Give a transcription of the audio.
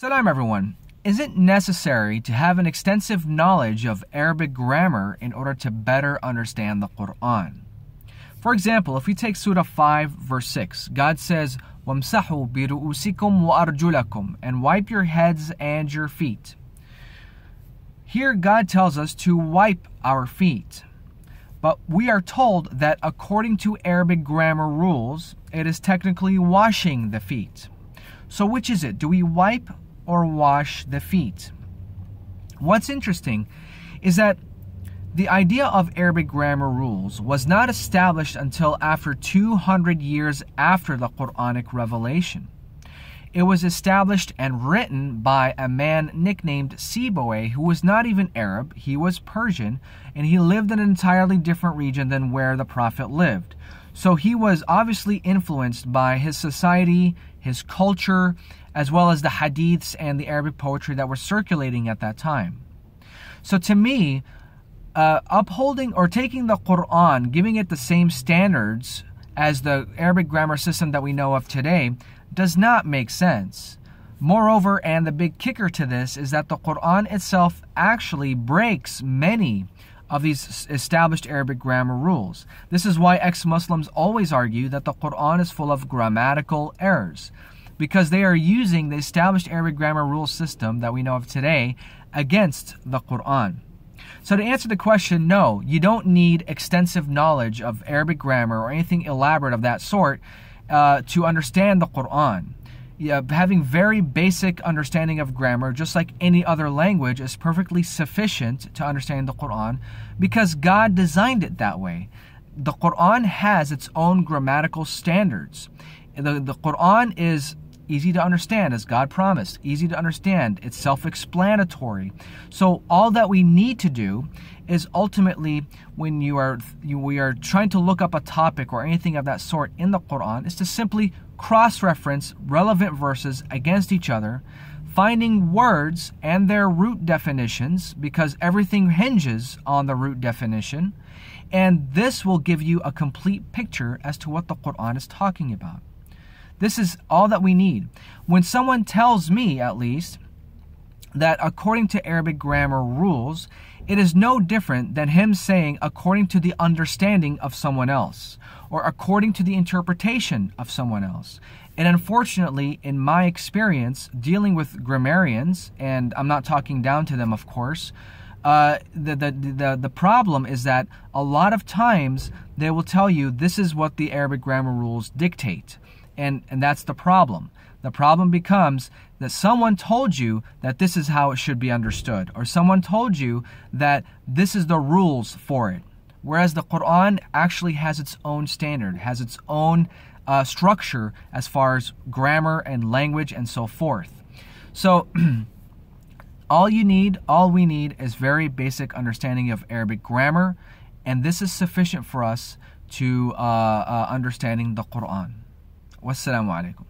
Salam everyone. Is it necessary to have an extensive knowledge of Arabic grammar in order to better understand the Quran? For example, if we take Surah 5 verse 6, God says, وَامْسَحُوا بِرُؤُسِكُمْ وَأَرْجُلَكُمْ, and wipe your heads and your feet. Here God tells us to wipe our feet. But we are told that according to Arabic grammar rules, it is technically washing the feet. So which is it? Do we wipe or wash the feet? What's interesting is that the idea of Arabic grammar rules was not established until after 200 years after the Quranic revelation. It was established and written by a man nicknamed Sibawayh, who was not even Arab. He was Persian, and he lived in an entirely different region than where the Prophet lived. So he was obviously influenced by his society, his culture, as well as the hadiths and the Arabic poetry that were circulating at that time. So to me, upholding or taking the Quran, giving it the same standards as the Arabic grammar system that we know of today, does not make sense. Moreover, and the big kicker to this, is that the Quran itself actually breaks many of these established Arabic grammar rules. This is why ex-Muslims always argue that the Quran is full of grammatical errors, because they are using the established Arabic grammar rule system that we know of today against the Quran. So to answer the question, no, you don't need extensive knowledge of Arabic grammar or anything elaborate of that sort to understand the Quran. Having very basic understanding of grammar, just like any other language, is perfectly sufficient to understand the Quran because God designed it that way. The Quran has its own grammatical standards. The Quran is easy to understand, as God promised. Easy to understand. It's self-explanatory. So all that we need to do is ultimately, when we are trying to look up a topic or anything of that sort in the Quran, is to simply cross-reference relevant verses against each other, finding words and their root definitions, because everything hinges on the root definition, and this will give you a complete picture as to what the Quran is talking about. This is all that we need. When someone tells me, at least, that according to Arabic grammar rules, it is no different than him saying according to the understanding of someone else, or according to the interpretation of someone else. And unfortunately, in my experience, dealing with grammarians, and I'm not talking down to them, of course, the problem is that a lot of times they will tell you this is what the Arabic grammar rules dictate. And that's the problem. The problem becomes that someone told you that this is how it should be understood, or someone told you that this is the rules for it. Whereas the Quran actually has its own standard, has its own structure as far as grammar and language and so forth. So all we need is very basic understanding of Arabic grammar, and this is sufficient for us to understanding the Quran. Wassalamu alaikum.